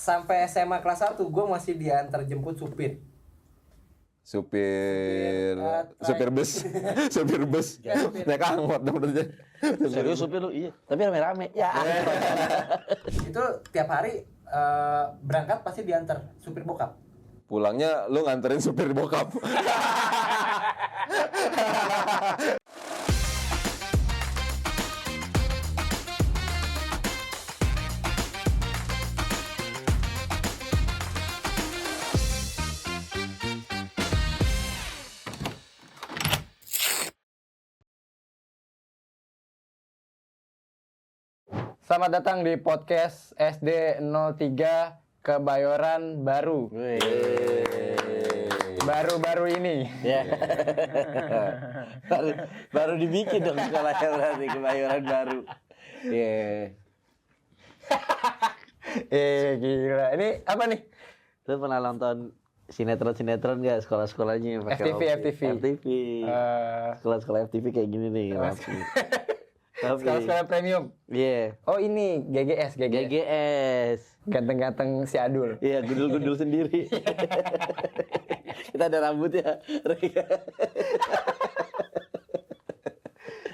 sampai SMA kelas 1 gue masih diantar jemput supir. Supir bus. Supir bus. Naik angkot dong berarti. Serius supir lu? Iya. Tapi rame-rame. Ya. Itu tiap hari berangkat pasti diantar supir bokap. Pulangnya lu nganterin supir bokap. Selamat datang di podcast SD 03 Kebayoran Baru. Baru-baru ini. Ya. baru dibikin dong sekolahnya berarti Kebayoran Baru. Iya. Gila. Ini apa nih? Lu pernah nonton sinetron nggak sekolah-sekolahnya pakai FTV. FTV. Sekolah-sekolah FTV kayak gini nih. Rapi. Sekolah-sekolah premium. Iya. Oh ini GGS. GGS. Ganteng-ganteng si Adul. Iya, gundul-gundul sendiri. Kita ada rambutnya.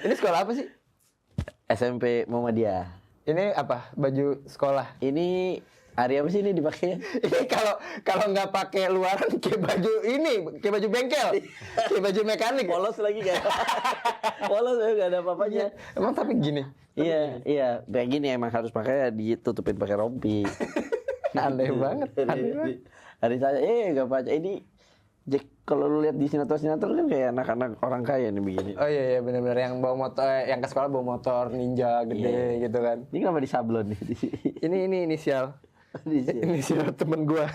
Ini sekolah apa sih? SMP Muhammadiyah. Ini apa? Baju sekolah. Ini hari apa sih ini dipakainya? Ini kalau nggak pakai luaran kayak baju ini, kayak baju bengkel, kayak baju mekanik. Polos lagi kan? Polos ya, nggak ada apa-apanya. Emang tapi gini. Iya. Kayak gini emang harus pakai ditutupin pakai rompi. Aneh banget. Hari saya nggak baca ini. Jack, kalau lu lihat di sinetron kan kayak anak-anak orang kaya nih begini. Oh iya benar-benar yang bawa motor, yang ke sekolah bawa motor ninja gede gitu kan. Ini kenapa disablon nih? Ini inisial. Inisial temen gua.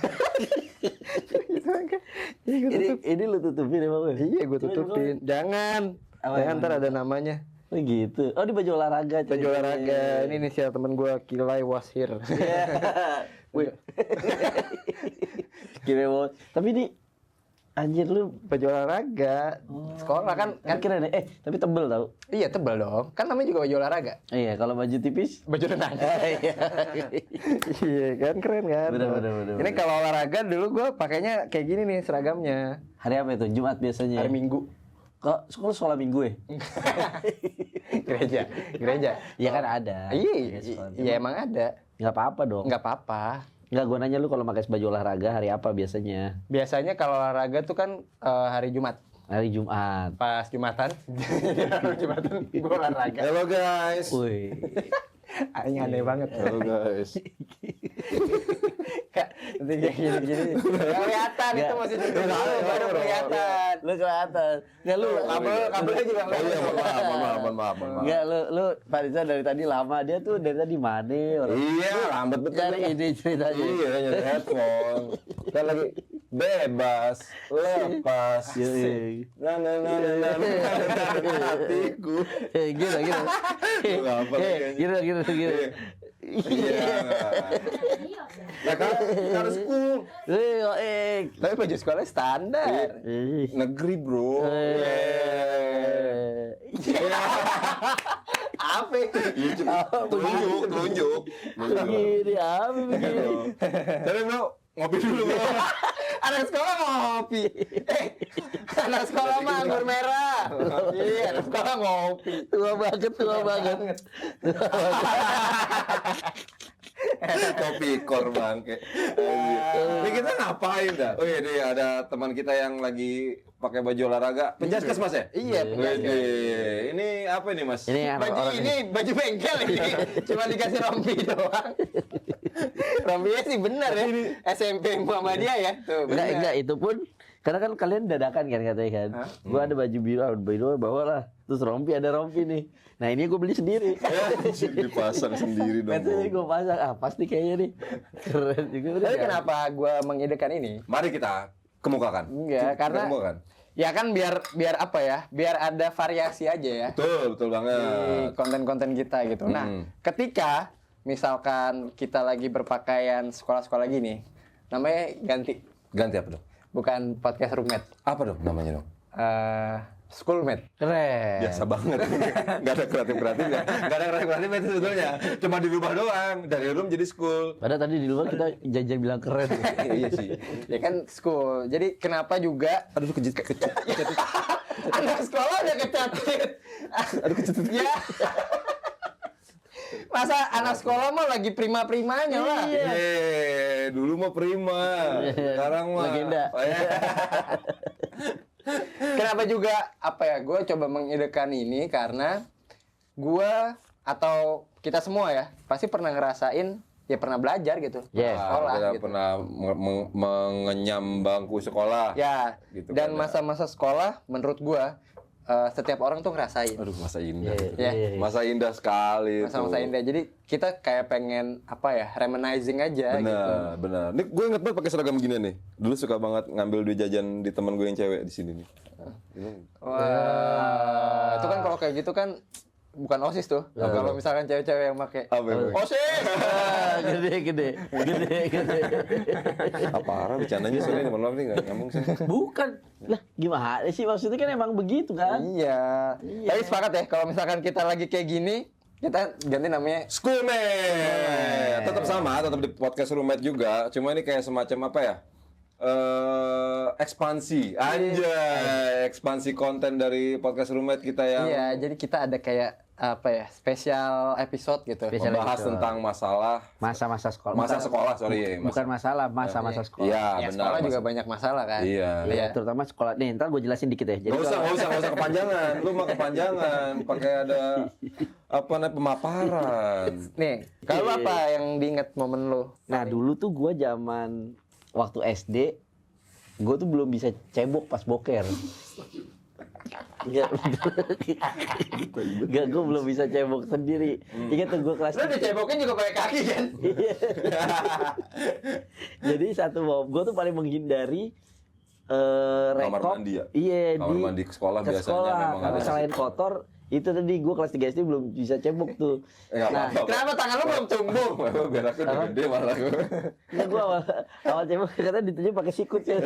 ini lu tutupin emang gue? Iya gua tutupin. Jangan ntar ada namanya. Oh gitu. Oh di baju olahraga. Baju olahraga. Ini inisial temen gua Kilai Washir. Wih. Kira tapi ini anjir lu baju olahraga. Sekolah kan keren ya. Tapi tebel tau. Iya tebel dong. Kan namanya juga baju olahraga. Iya, kalau baju tipis baju renang. Iya kan keren kan. Bener. Ini kalau olahraga dulu gua pakainya kayak gini nih seragamnya. Hari apa itu? Jumat biasanya. Hari Minggu. Kok sekolah minggu ya? Gereja. Iya kan ada. Iya emang ada. Nggak apa-apa dong. Nggak apa-apa. Nggak, gue nanya lu kalau pakai baju olahraga hari apa biasanya? Biasanya kalau olahraga tuh kan hari Jumat. Hari Jumat. Pas Jumatan. Jumatan gue olahraga. Halo guys. Wih. Ini aneh banget. Halo guys. Kak, nanti kayak gini-gini. Kelihatan itu masih dulu baru kelihatan. Lu kelihatan. Nggak lu kabelnya juga Oh iya, mohon maaf. Nggak lu Pak Riza dari tadi lama, dia tuh dari tadi mana orang. Iya, lambat betul. Cari ini ceritanya. Iya, nyari headphone. Kan lagi bebas, lepas. Nah, hatiku. Gila. Gila. Iya. Nah, kan harus cool. Tapi baju sekolah standar. Negeri, bro. Apa itu? Tunjuk. Begini apa begini? Tapi bro, ngopi dulu bro. Anak sekolah ngopi. Anak sekolah mah anggur merah. Iya, anak sekolah ngopi. Tua banget. Kopi kor bangke. Ini kita ngapain dah? Oh iya nih ada teman kita yang lagi pakai baju olahraga. Penjaskes Mas ya? Iya, penjaskes. Ini apa ini Mas? Ini baju bengkel ini. Cuma dikasih rompi doang. Rompinya sih benar ya. SMP Muhammadiyah ya. Tuh, Enggak, itu pun karena kan kalian dadakan kan katanya kan. Gua ada baju biru bawa lah. Terus ada rompi nih. Nah ini gue beli sendiri. Dipasang sendiri dong. Katanya gue pasang, pasti kayaknya nih keren juga. Tapi kenapa gue mengidekan ini? Mari kita kemukakan. Enggak, karena kemukakan. Ya kan biar apa ya? Biar ada variasi aja ya. Betul banget. Di konten-konten kita gitu. Nah, ketika misalkan kita lagi berpakaian sekolah-sekolah gini, namanya ganti. Ganti apa dong? Bukan podcast roommate. Apa dong namanya dong? Schoolmate. Keren. Biasa banget. Gak ada kreatif-kreatifnya. Gak ada kreatif-kreatifnya itu sebetulnya. Cuma dirubah doang. Dari room jadi school. Padahal tadi di luar kita janjian bilang keren. Iya sih. Ya kan school. Jadi kenapa juga Aduh kejut. anak sekolah udah kecatit. Aduh kejut. Ya. Masa anak sekolah mah lagi prima-primanya lah. Dulu mah prima. Sekarang mah Legenda. Oh, iya. Kenapa juga apa ya? Gue coba mengidekan ini karena gue atau kita semua ya pasti pernah ngerasain ya pernah belajar gitu. Yes. Sekolah Kita gitu. pernah mengenyam bangku sekolah. Ya. Gitu Dan kan, ya. masa-masa sekolah menurut gue setiap orang tuh ngerasain. Aduh masa indah. Ya. Masa indah sekali. Masa-masa itu. indah. Jadi kita kayak pengen apa ya? Reminiscing aja gitu. Benar. Nih gue inget banget pakai seragam gini nih. Dulu suka banget ngambil duit jajan di teman gue yang cewek di sini nih. Wah, itu kan kalau kayak gitu kan bukan OSIS tuh. Kalau misalkan cewek-cewek yang pakai Apa ya? OSIS. Gede. Apa arah bercandanya sorry mohon maaf nih nggak nyambung sih. Bukan. Lah, gimana sih maksudnya kan emang begitu kan? Iya. Tapi sepakat ya kalau misalkan kita lagi kayak gini, kita ganti namanya Schoolmate. Tetap sama, tetap di podcast roommate juga. Cuma ini kayak semacam apa ya? Ekspansi, anjay, ekspansi konten dari podcast roommate kita yang Iya, jadi kita ada kayak apa ya? Spesial episode gitu. Spesial membahas episode. tentang masalah Masa-masa sekolah. masa sekolah, sorry ya. Bukan masalah, masa-masa sekolah. Iya, Ya, benar. sekolah juga Mas. banyak masalah kan. Iya. Iya, terutama sekolah. Nih, ntar gue jelasin dikit ya. Jadi Gak usah kepanjangan. Lu mah kepanjangan, pakai ada apa namanya pemaparan. Nih, kalau apa yang diingat momen lu? Nah, dulu tuh gue zaman waktu SD, gue tuh belum bisa cebok pas boker. Enggak, gue belum bisa cebok sendiri. Ingat tuh gue kelas Lu dicebokin juga pakai kaki kan? Iya. Jadi satu gue tuh paling menghindari Kamar rekop. mandi ya? Iya, Kamar mandi ke sekolah ke biasanya sekolah. memang Karena ada. selain kotor, itu tadi gue kelas 3 SD belum bisa cebok tuh. Nggak Nah, apa-apa. Kenapa tangan lu belum tumbuh? Biar aku udah gede malah gue. Nah, gue awal cebok katanya ditunjuk pakai sikut ya.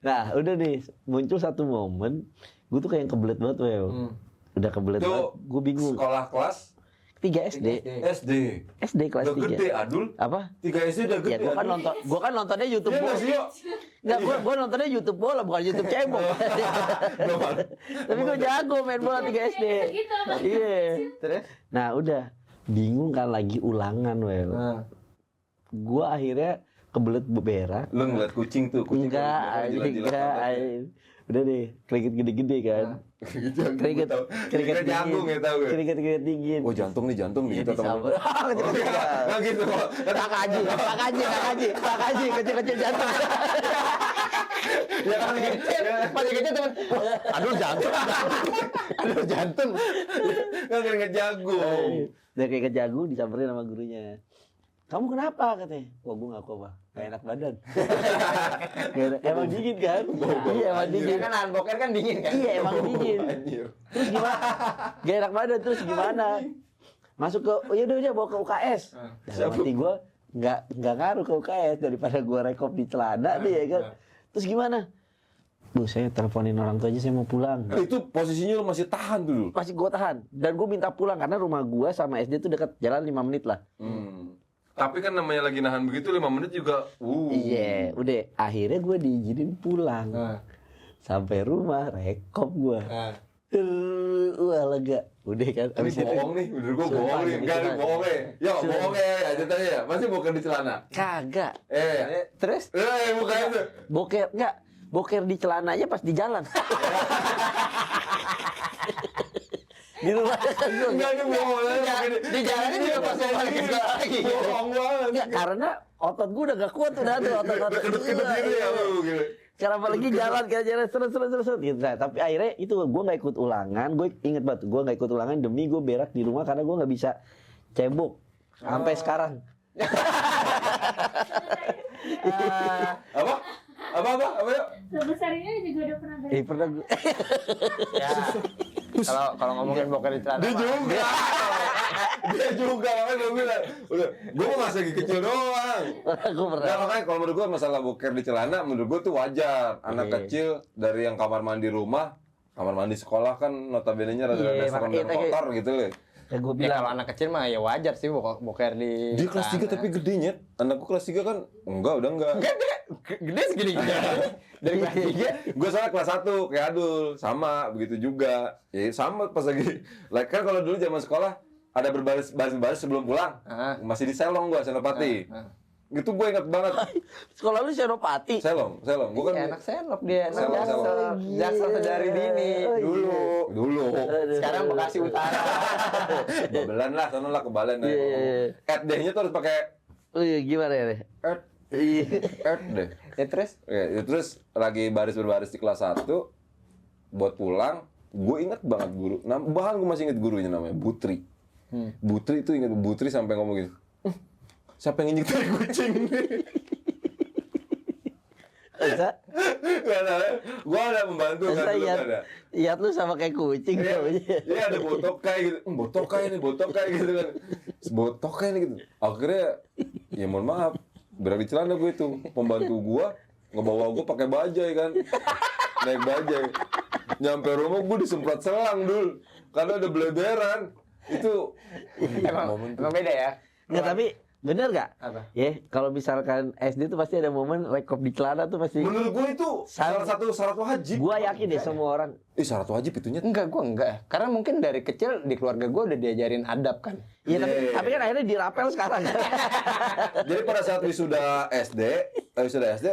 Nah, udah nih muncul satu momen, gue tuh kayak yang kebelet banget, Wel. Udah kebelet Itu banget, gue bingung. Sekolah kelas 3 SD. SD. SD kelas Udah gede, 3. Adul. Apa? 3 SD udah gede. Ya gue kan Adul. nonton, nontonnya YouTube Iya bola. nggak sih, yuk? Enggak, gue nontonnya YouTube bola bukan YouTube cebok. Tapi gue jago main bola 3 SD. Iya. Terus? Nah, udah bingung kan lagi ulangan, Wel. Gue akhirnya kebelet berak. Lu ngeliat kucing tuh, kucing Enggak, kalau jilat-jilat enggak. pantatnya. Udah deh, keringet gede-gede kan. Keringet jantung ya tahu gue. Keringet dingin. Oh jantung nih Iya, gitu teman. disamber. Nggak gitu kok. Tak kaji, kecil-kecil jantung. Ya kan Masih kecil teman. Aduh jantung. Aduh jantung. nggak keringet jagung. Udah kayak kejagung disamperin sama gurunya. Kamu kenapa katanya? Wah, gue ngaku apa? Gak enak badan. Gak enak. Emang dingin kan? Iya, emang Iya dingin. kan nahan boker kan dingin kan? Iya, emang dingin. Anjir. Terus gimana? Gak enak badan, terus gimana? Masuk ke, oh yaudah bawa ke UKS. Dalam hati gue, nggak ngaruh ke UKS daripada gue rekop di celana nih ya kan. Terus gimana? Bu, saya teleponin orang tua aja, saya mau pulang. Itu posisinya lu masih tahan dulu. Masih gue tahan. Dan gue minta pulang, karena rumah gue sama SD tuh dekat, jalan 5 menit lah. Tapi kan namanya lagi nahan begitu 5 menit juga. Iya, udah. Akhirnya gue diizinin pulang. Sampai rumah, rekop gue. Wah, lega. Udah kan. Ini bohong nih, bener gue bohong nih. Enggak nih bohong ya. Ya bohong ya, ceritanya ya. Masih bukan di celana. Kagak. Terus? Bukan itu. Boker, enggak. Boker di celananya pas di jalan. Di rumah kan gue Enggak ini bohong. Di jalannya juga pas mau balik ke sekolah lagi. Bohong banget. enggak, karena otot gue udah gak kuat udah tuh otot-otot. Kedut-kedut gitu ya lu gitu. Cara apalagi jalan kayak jalan terus gitu. Nah, tapi akhirnya itu gue nggak ikut ulangan. Gue inget banget, gue nggak ikut ulangan demi gue berak di rumah karena gue nggak bisa cebok sampai sekarang. Apa? Apa ya? Sebesar ini juga udah pernah beres. Pernah gue. Ya. Kalau ngomongin boker di celana. Dia juga. Dia juga makanya gue bilang. Udah, gue mau masih lagi kecil doang. Gue pernah. Nah, makanya kalau menurut gue masalah boker di celana menurut gue tuh wajar. Anak Iya. kecil dari yang kamar mandi rumah kamar mandi sekolah kan notabene-nya rada-rada Iya, serem dan makanya- kotor gitu loh. Ya gue Ya bilang kalau anak kecil mah ya wajar sih boker di Dia kelas 3 tanah. tapi gede nyet. Anakku kelas 3 kan udah enggak. Gede segini gede. Dari kelas 3. Gue salah kelas 1 kayak Adul, sama begitu juga. Ya sama pas lagi. Like kan kalau dulu zaman sekolah ada berbaris sebelum pulang. Ah. Masih di Selong gua, Senopati. Gitu gue ingat banget. sekolah lu Senopati. Selong. Gue kan Anak senop dia, anak Selop, jaksel. Selop. Jaksel sedari dini Oh, iya. dulu. Sekarang Bekasi Utara. Babelan lah, sana lah ke Balen. Iya. D-nya tuh harus pakai Oh iya gimana ya? Earth. Iya. Earth deh. Ya terus Ya, terus lagi berbaris di kelas 1 buat pulang, gue inget banget guru. Bahkan gue masih inget gurunya namanya Butri. Butri itu inget Butri sampai ngomong gini. Siapa yang injek tai kucing? Masa? Gak ada. Gue ada membantu kan Masa dulu iat, kan ada. iat lu sama kayak kucing namanya. Iya ada botokai gitu. Botokai gitu kan. Botokai nih gitu. Akhirnya ya mohon maaf, berak di celana gue itu. Pembantu gue ngebawa gue pakai bajai kan. Naik bajai. Nyampe rumah gue disemprot selang dul. Karena ada bleberan. Itu emang beda ya. Nggak, tapi bener gak? Apa? Ya, kalau misalkan SD tuh pasti ada momen rekop di celana tuh pasti. menurut gue itu salah satu syarat wajib. Gua yakin deh semua orang. Syarat wajib itunya. Gua enggak ya. Karena mungkin dari kecil di keluarga gua udah diajarin adab kan. Iya, Yeah. tapi kan akhirnya dirapel sekarang. Jadi pada saat wisuda SD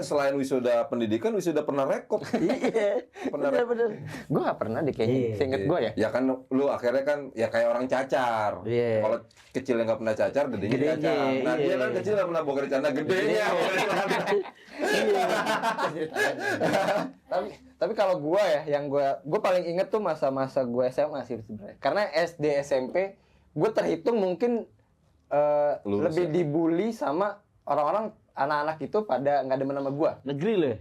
selain wisuda pendidikan, wisuda pernah rekop. Iya. Pernah Bener. Gua nggak pernah deh kayaknya. Iya. Seinget gua ya. Ya kan lu akhirnya kan ya kayak orang cacar. Iya. Kalau kecil yang nggak pernah cacar, gedenya Gedenya, cacar. Nah iya. dia kan kecil nggak pernah boker di celana, gedenya boker di celana. Tapi kalau gua ya, yang gua paling inget tuh masa-masa gua SMA sih sebenarnya. Karena SD SMP gua terhitung mungkin Lulus lebih ya? dibully sama orang-orang anak-anak itu pada nggak demen sama gua. Negeri loh.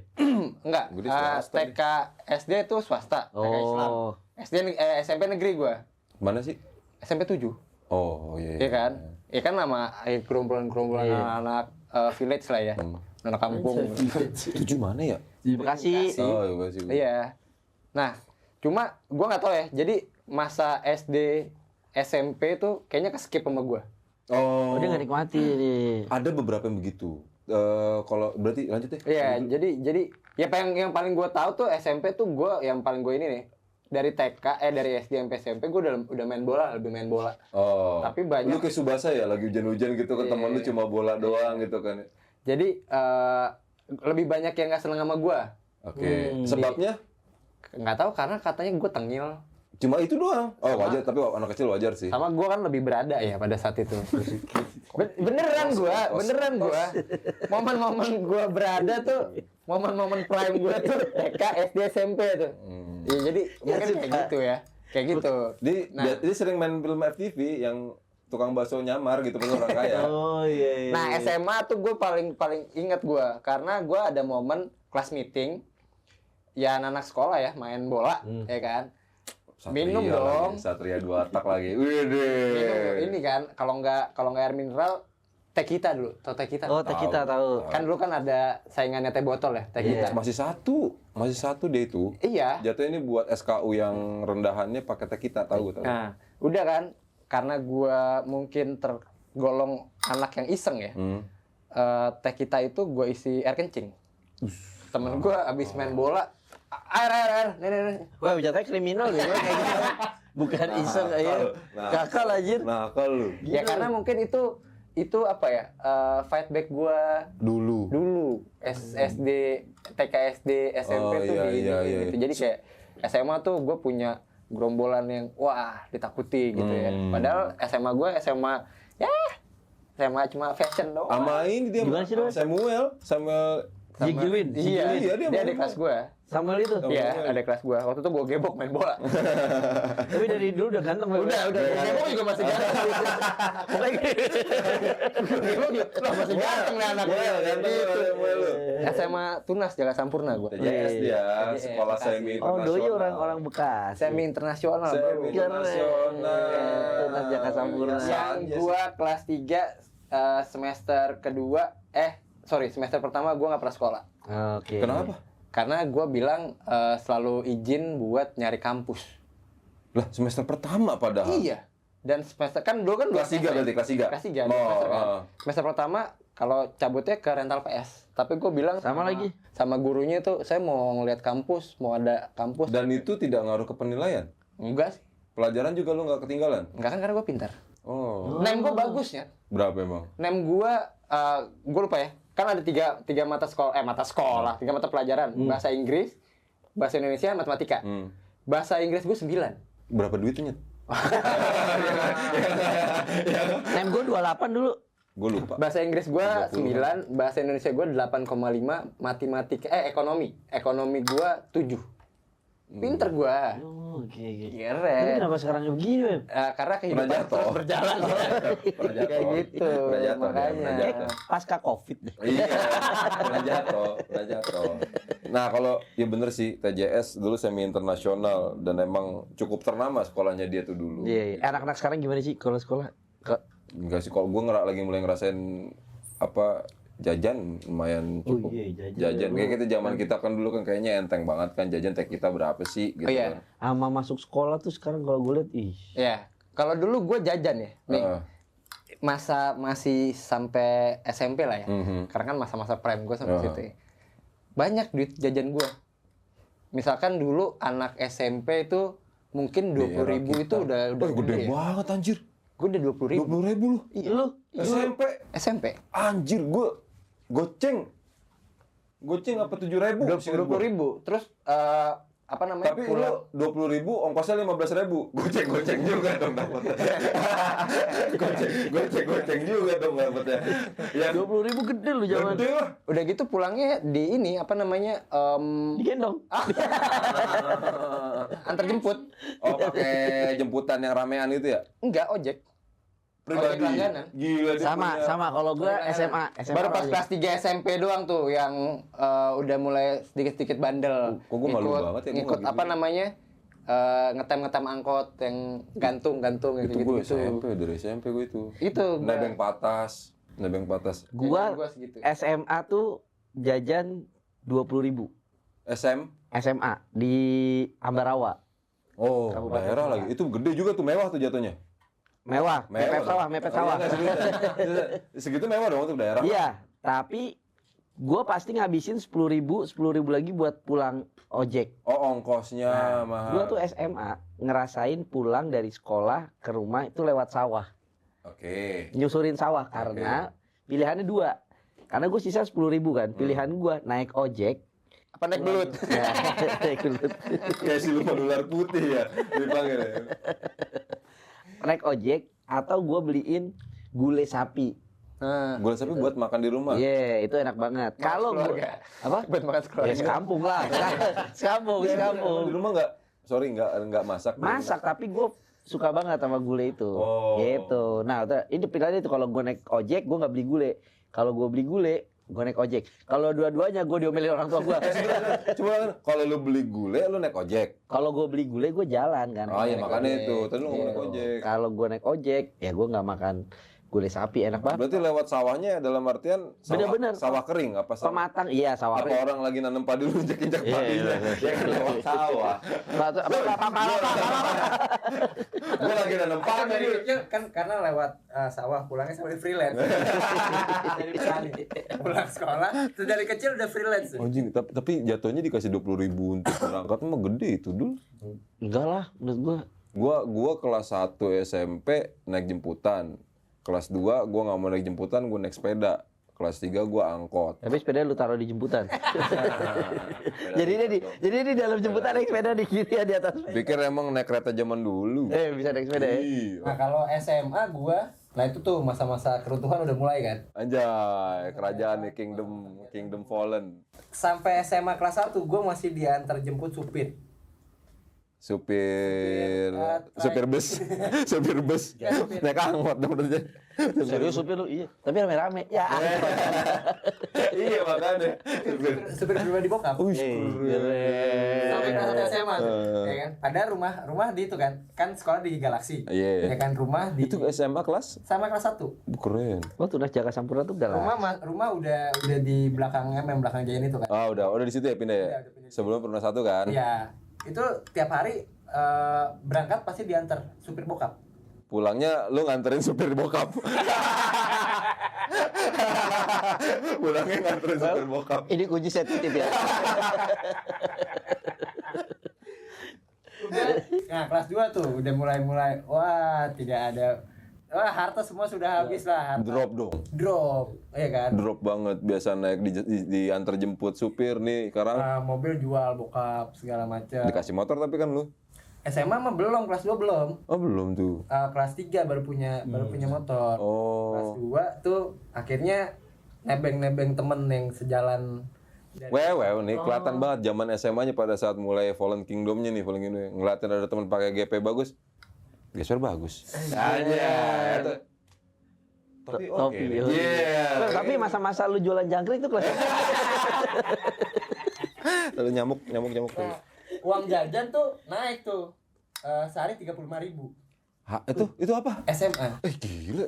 Enggak. Gua di swasta TK SD itu swasta, TK Islam. Oh. SMP negeri gua. Mana sih? SMP 7. Oh iya. Iya kan? Iya kan nama gerombolan-gerombolan Iya. anak-anak village lah ya. Anak kampung. 7 mana ya? Di Bekasi. Oh iya sih. Iya. Nah, cuma gua nggak tahu ya. Jadi masa SD SMP tuh kayaknya ke-skip sama gua. Oh, dia nggak nikmati nih. Ada beberapa yang begitu. Kalau berarti lanjut deh. Iya, jadi ya yang paling gua tahu tuh SMP tuh gua yang paling gua ini nih. Dari TK dari SD sampai SMP gua udah main bola, lebih main bola. Oh. Tapi banyak- Lu kayak Subasa ya, lagi hujan-hujan gitu ke temen lu Iya. cuma bola doang gitu kan. Jadi lebih banyak yang nggak seneng sama gua. Oke. Sebabnya? Nggak tahu karena katanya gua tengil. Cuma itu doang. Oh wajar, tapi anak kecil wajar sih. Sama gua kan lebih berada ya pada saat itu. Beneran gua. Momen-momen gua berada tuh, momen-momen prime gua tuh TK, SD, SMP tuh. Iya, jadi mungkin kayak gitu ya. Kayak gitu. Dia sering main film FTV yang tukang bakso nyamar gitu kan orang kaya. Oh iya. Nah, SMA tuh gue paling inget gue karena gue ada momen kelas meeting ya anak-anak sekolah ya main bola ya kan. Minum dong. Satria 2 tak lagi. Widih. Minum ini kan kalau nggak air mineral teh kita dulu. Tau teh kita? Oh, kita tahu. Kan dulu kan ada saingannya teh botol ya, teh kita. Masih satu dia itu. Iya. Jatuhnya ini buat SKU yang rendahannya pakai teh kita tahu. Nah, udah kan karena gue mungkin tergolong anak yang iseng ya. Teh kita itu gue isi air kencing. Temen gue abis main bola air nih. Wah, jatuhnya kriminal gitu kayak gitu. Bukan iseng aja. Kakak anjir. Nakal lu. Ya karena mungkin itu apa ya? Fight back gue dulu SD, TK SD, SMP Oh, tuh iya, di iya, gitu. iya. Jadi kayak SMA tuh gue punya gerombolan yang wah ditakuti gitu ya. Padahal SMA gue SMA cuma fashion doang. Sama ini dia Gimana sih, Dok? Samuel Jigiwin. Iya, Iya, dia dia main ada kelas gue. Samuel itu. Iya, ada kelas gue. Waktu itu gue gebok main bola. Tapi dari dulu udah ganteng. Udah. Gebok juga masih ganteng. Pokoknya Gebok juga masih ganteng nih anak gue. ganteng lu, Gitu. Samuel lu. SMA Tunas Jaga Sampurna gue. TJS dia, TJS, sekolah Bekasi. semi Oh, doi internasional. orang Bekasi. Semi internasional bro. Semi internasional. Tunas Jakarta Sampurna. Yang gue kelas 3 semester kedua semester pertama gue nggak pernah sekolah. Oke. Kenapa? Karena gue bilang selalu izin buat nyari kampus. Lah semester pertama padahal. Iya. Dan semester kan dulu kan Kelas 3 berarti, kelas 3? Kelas 3 semester kan. Semester pertama kalau cabutnya ke rental PS. Tapi gue bilang Sama lagi. sama gurunya tuh saya mau ngeliat kampus, mau ada kampus. Dan itu tidak ngaruh ke penilaian? Enggak sih. Pelajaran juga lu nggak ketinggalan? Enggak kan karena gue pintar. Oh. Nem gue bagus ya. Berapa emang? Nem gue lupa ya. Kan ada tiga mata sekolah, 3 mata pelajaran. Bahasa Inggris, bahasa Indonesia, matematika. Bahasa Inggris gue 9. Berapa duitnya? Nem gue 28 dulu. Gue lupa. Bahasa Inggris gue 30. 9, bahasa Indonesia gue 8,5, matematika ekonomi gue 7. Pinter gue. Oh, oke. Tapi Keren. kenapa sekarang begini, Beb? Karena kehidupan Pernah jatuh. terus berjalan. Pernah jatuh. Kayak gitu. Pernah jatuh, Makanya. pernah jatuh. Pasca Covid deh. Iya, pernah jatuh. Nah kalau ya bener sih TJS dulu semi internasional dan emang cukup ternama sekolahnya dia tuh dulu. Iya. Anak-anak sekarang gimana sih kalau sekolah? Enggak sih, kalau gue lagi mulai ngerasain apa jajan lumayan cukup. iya, jajan. Kayak kita zaman kita kan dulu kan kayaknya enteng banget kan jajan teh kita berapa sih gitu. Oh, iya. Kan. Sama masuk sekolah tuh sekarang kalau gue lihat, ih. Ya, kalau dulu gue jajan ya. Nih, masa masih sampai SMP lah ya. Karena kan masa-masa prime gue sampai situ ya. Banyak duit jajan gue. Misalkan dulu anak SMP itu mungkin 20.000 itu udah gede ya. banget anjir. Gue udah 20.000. 20.000 lu. Iya. Lu SMP. SMP. Anjir goceng apa 7.000? 20.000. Terus apa namanya? Tapi lu 20.000 ongkosnya 15.000. Goceng juga dong dapatnya. Goceng juga dong dapatnya. Ya 20.000 gede lu zaman. gede lah. Udah gitu pulangnya di ini apa namanya? Digendong. Antar jemput. Oh pakai jemputan yang ramean itu ya? Enggak, ojek. Pribadi. Ojek langganan. Gila dia punya. Sama kalau gue SMA Baru pas paling. kelas 3 SMP doang tuh yang udah mulai sedikit-sedikit bandel. Kok gua malu banget ya, gua Ngikut nggak apa gitu. namanya? Ngetem angkot yang gantung yang Itu gue gitu. SMP, dari SMP gue itu. Itu gua- Nebeng patas. Gua Gua segitu. SMA tuh jajan 20.000 SMA di Ambarawa. Oh, Kabupaten daerah Semarang. lagi. Itu gede juga tuh, mewah tuh jatuhnya. Mewah, mepet sawah. Oh, iya, nggak, segitu. Segitu mewah dong untuk daerah. Iya, tapi gue pasti ngabisin 10.000 lagi buat pulang ojek. Oh, ongkosnya mahal. Gue tuh SMA ngerasain pulang dari sekolah ke rumah itu lewat sawah, Oke. nyusurin sawah karena pilihannya 2. Karena gue sisa 10.000 kan, pilihan gue naik ojek. Apa naik belut? Ya, naik belut. Kayak si lupa dolar putih ya dipanggil. Ya. Naik ojek atau gue beliin gulai sapi. Nah, Gula sapi buat makan di rumah. Iya, itu enak banget. Kalau gue keluarga. apa? buat makan sekolah. Ya sekampung lah, sekampung. Di rumah nggak masak. di rumah. Masak, tapi gue suka banget sama gulai itu. Oh. Gitu. Nah, ini pilihannya itu kalau gue naik ojek, gue nggak beli gulai. Kalau gue beli gulai, gue naik ojek. Kalau dua-duanya gue diomelin orang tua gue. Cuma kan kalau lu beli gulai lu naik ojek. Kalau gue beli gulai, gue jalan kan. Oh iya Naik makanya ojek. itu. Tadi lu ngomong naik ojek. Kalau gue naik ojek, ya gue nggak makan gulai sapi, enak banget. Berarti lewat sawahnya dalam artian Bener-bener. sawah kering apa sawah? Pematang, iya sawah. Apa orang lagi nanam padi lu injek-injek Iya, padinya? Ya kan lewat sawah. Gua lagi nanam Kan padi. dari kecil kan karena lewat sawah pulangnya sampai freelance. Dari petani. Pulang sekolah, terus dari kecil udah freelance. Anjing, tapi jatuhnya dikasih 20.000 untuk berangkat mah gede itu dulu. Enggak lah, menurut gue. Gua kelas 1 SMP naik jemputan. Kelas 2 gua nggak mau naik jemputan, gua naik sepeda. Kelas 3 gua angkot. Tapi sepeda lu taruh di jemputan. jadi dia di dalam jemputan naik sepeda di kiri ya di atas. Pikir emang naik kereta zaman dulu. Bisa naik sepeda ya. Iya. Nah kalau SMA gua, nah itu tuh masa-masa keruntuhan udah mulai kan. Anjay, kerajaan nih Kingdom Fallen. Sampai SMA kelas 1 gua masih diantar jemput supir. Supir bus. Ya, supir. Naik angkot dong berarti. Serius supir lu? Iya. Tapi rame-rame. Ya. Iya makanya panggilannya. supir pribadi bokap. Sampai kelas 1 SMA tuh, ya kan. Padahal rumah di itu kan sekolah di Galaxy. Iya. Ya kan rumah di Itu SMA kelas? sama kelas 1. Keren. Oh, tunas Jaka Sampurna tuh udah lah. Rumah udah di belakang belakang Jayan itu kan. Ah, udah di situ ya pindah ya. Udah pindah. Sebelum pernah 1 kan? Iya. Itu tiap hari berangkat pasti diantar supir bokap. Pulangnya lu nganterin supir bokap. Pulangnya nganterin supir bokap. Ini kunci sensitif ya. Nah, kelas 2 tuh udah mulai wah, tidak ada. Wah, harta semua sudah habis lah. Harta. Drop dong. Drop, ya kan? Drop banget, biasa naik diantar jemput supir nih sekarang Mobil jual bokap segala macam. dikasih motor tapi kan lu. SMA mah belum, kelas 2 belum. Oh, belum tuh. Kelas 3 baru punya motor. Kelas Oh. 2 tuh akhirnya nebeng temen yang sejalan. Wew nih kelihatan banget zaman SMA-nya pada saat mulai Fallen Kingdom-nya nih, ngeliatin ada teman pakai GP bagus. Gesper bagus. Aja. Tapi Topi. Iya. Tapi masa-masa lu jualan jangkrik itu kelas Lalu nyamuk. Uang jajan tuh naik tuh. Sehari 35.000. Hah, itu apa? SMA. Gila,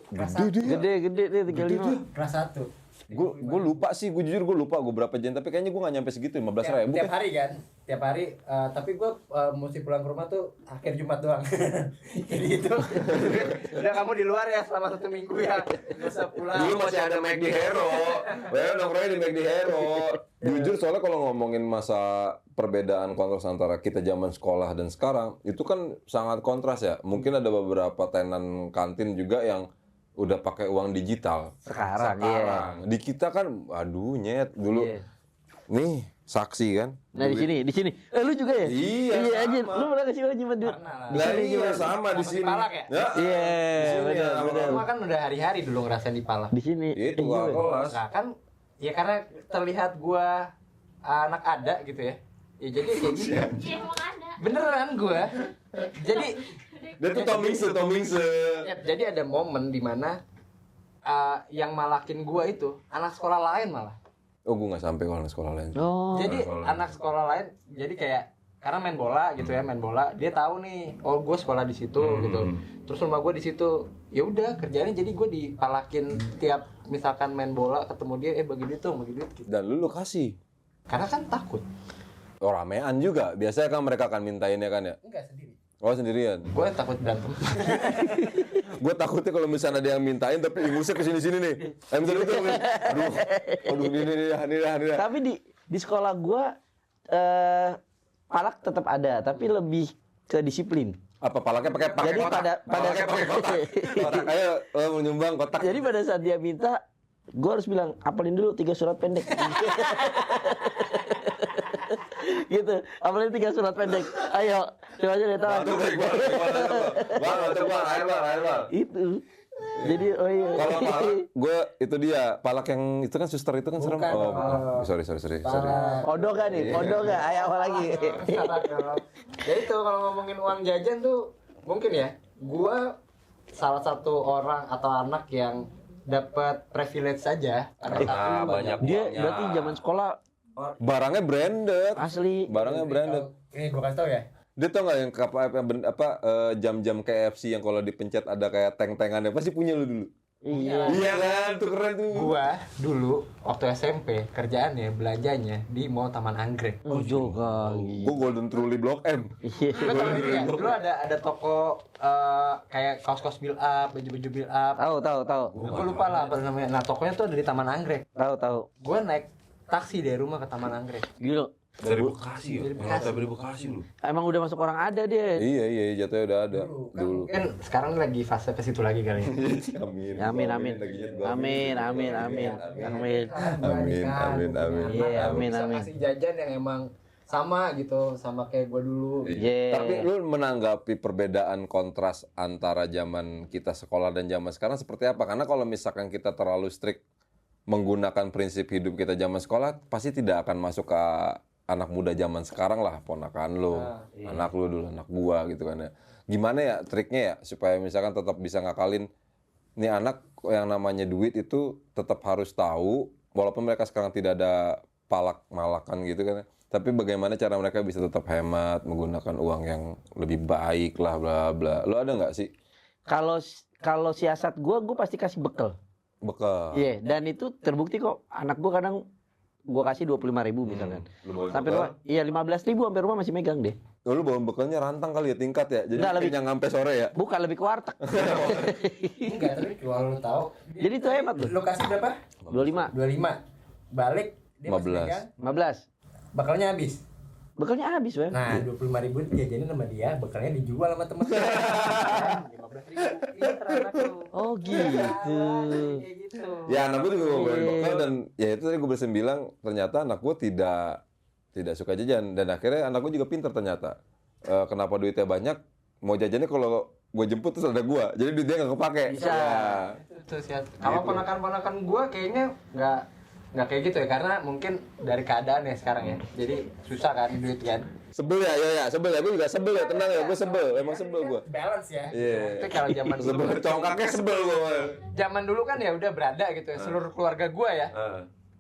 gede deh 35. Kelas 1. Gue lupa sih, gue jujur gue lupa gue berapa jam, tapi kayaknya gue nggak nyampe segitu, 15.000 Tiap hari kan, tapi gue mesti pulang ke rumah tuh akhir Jumat doang. Jadi itu udah kamu di luar ya selama 1 minggu ya, nggak usah pulang. Dulu masih ada McD Hero, nongkrongnya di McD Hero. Jujur soalnya kalau ngomongin masa perbedaan kontras antara kita zaman sekolah dan sekarang, itu kan sangat kontras ya. Mungkin ada beberapa tenan kantin juga yang udah pakai uang digital. Sekarang. Di kita kan, aduh nyet dulu. Iya. Nih saksi kan. Nah di sini. Lu juga ya? Iya, aja. sama. Lu pernah kasih nyimpen duit? Lah iya sama di sini. Palak ya? Iya, benar. Semua kan udah hari-hari dulu ngerasain di Palak. Di sini. Itu gua kelas. Nah kan, ya karena terlihat gua anak ada gitu ya. Ya jadi kayak gitu. Iya emang ada. Beneran gua. Jadi Dia tuh Tomingse. ya, jadi ada momen dimana yang malakin gua itu anak sekolah lain malah. Oh, gue nggak sampai kalau anak sekolah lain. Oh. Jadi anak sekolah lain, jadi kayak karena main bola gitu ya, main bola, dia tahu nih, oh gue sekolah di situ gitu. Terus rumah gue di situ. Ya udah kerjanya jadi gue dipalakin tiap misalkan main bola ketemu dia, bagi duit gitu. Dan lu kasih. Karena kan takut. Oh, ramean juga. Biasanya kan mereka akan mintainnya kan ya. Enggak sendiri. Oh, sendirian. Gue takut berantem. Gue takutnya kalau misalnya ada yang mintain tapi ingusnya ke sini-sini nih. Misalnya itu, aduh, ini dah. Tapi di sekolah gua palak tetap ada, tapi lebih ke disiplin. Apa palaknya pakai Jadi kotak? pada Palaknya pakai kotak. Kotak. Ayo menyumbang kotak. Jadi pada saat dia minta, gua harus bilang apalin dulu 3 surat pendek. Gitu, apalin 3 surat pendek. Ayo, coba aja deh tahu. Bang, air bang. Itu. Jadi oh iya. Kalau palak, gue itu dia palak yang itu kan suster itu kan serem. Bukan, Oh, oh. sorry. Kodok kan nih, kodok gak? Ayo apa lagi? Jadi itu kalau ngomongin uang jajan tuh mungkin ya, gua salah satu orang atau anak yang dapat privilege saja. Karena banyak Dia uangnya. berarti zaman sekolah Barangnya branded. asli. Barangnya branded. Ini gua kasih tau ya. Dia tau nggak yang jam-jam KFC yang kalau dipencet ada kayak tank-tangannya pasti punya lu dulu. Iya. Iya kan, tuh keren tuh. Gua dulu waktu SMP kerjaannya belanjanya di Mall Taman Anggrek. Oh juga. Gue Golden Truly Blok M. Iya. Lu tahu gitu ya? Dulu ada toko kayak kaos-kaos build up, baju-baju build up. Tahu. Gue lupa lah apa namanya. Nah, tokonya tuh ada di Taman Anggrek. Tahu. Gue naik taksi dari rumah ke Taman Anggrek. Gila. Dari Bekasi ya? Dari Bekasi lu. Emang udah masuk orang ada dia. Iya, jatuhnya udah ada. Dulu. Kan sekarang lagi fase ke situ lagi kali. Amin. Amin. Amin. Iya, amin. Bisa kasih jajan yang emang sama gitu, sama kayak gue dulu. Iya. Tapi lu menanggapi perbedaan kontras antara zaman kita sekolah dan zaman sekarang seperti apa? Karena kalau misalkan kita terlalu strict menggunakan prinsip hidup kita zaman sekolah, pasti tidak akan masuk ke anak muda zaman sekarang lah, ponakan lu, anak lu dulu, anak gua gitu kan ya. Gimana ya triknya ya supaya misalkan tetap bisa ngakalin nih anak yang namanya duit itu tetap harus tahu walaupun mereka sekarang tidak ada palak-malakan gitu kan, tapi bagaimana cara mereka bisa tetap hemat, menggunakan uang yang lebih baik lah, bla bla. Lo ada nggak sih Kalau siasat gue pasti kasih bekal. bekal? Iya, dan itu terbukti kok. Anak gue kadang gue kasih 25.000 misalkan. Lu bawa Sampai bekal? rumah, iya 15.000 sampai rumah masih megang deh. Oh, lu bawa bekalnya rantang kali ya, tingkat ya, jadi Enggak, lebih- kenyang sampai sore ya. Bukan, lebih ke warteg. Enggak, tapi kalau lu tahu. Jadi itu hemat tuh. Lu kasih berapa? 25, 25. Balik dia masih 15. pegang, 15. bakalnya habis. Bekalnya habis, Wem. Nah, 25.000 dijajanin sama dia, bekalnya dijual sama temennya. 15.000. Pinter anak lu. Oh gitu. Kayak gitu. Ya anak gue juga mau bayar Iya. bekal, dan ya itu tadi gue bersen bilang, ternyata anak gue tidak suka jajan, dan akhirnya anak gue juga pintar ternyata. Kenapa duitnya banyak? Mau jajannya kalau gue jemput terus ada gue, jadi duitnya nggak kepake. Bisa. Ya. Itu sih. Kalau ponakan-ponakan gua kayaknya nggak kayak gitu ya, karena mungkin dari keadaan ya sekarang ya. Jadi susah kan duit kan. Sebel ya, sebel ya, gue juga sebel ya, tenang ya, gue sebel, emang sebel gue. Balance ya. Iya. Itu kalau zaman dulu. Sebel, congkaknya sebel gue. Zaman dulu kan ya udah berada gitu ya, seluruh keluarga gua ya.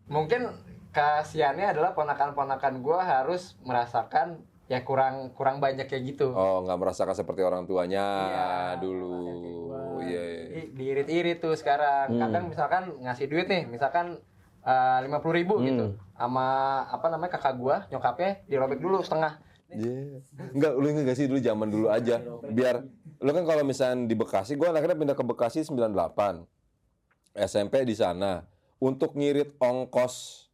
Mungkin kasihannya adalah ponakan-ponakan gua harus merasakan ya kurang banyak kayak gitu. Oh, nggak merasakan seperti orang tuanya dulu. Iya. Iya. Diirit-irit tuh sekarang. Kadang misalkan ngasih duit nih, misalkan 50.000 gitu. Sama apa namanya kakak gua, nyokapnya dirobek dulu setengah. Iya. Enggak, lu ingat gak sih dulu zaman dulu aja. Biar lu kan kalau misalnya di Bekasi, gua akhirnya pindah ke Bekasi 98. SMP di sana. Untuk ngirit ongkos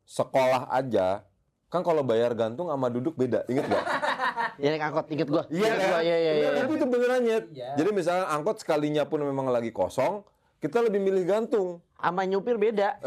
sekolah aja, kan kalau bayar gantung sama duduk beda, inget gak? Ya naik angkot, inget gua. Iya Inget kan? gua, iya. Tapi itu beneran Nyet. Iya. Jadi misalnya angkot sekalinya pun memang lagi kosong, kita lebih milih gantung. Sama nyupir beda.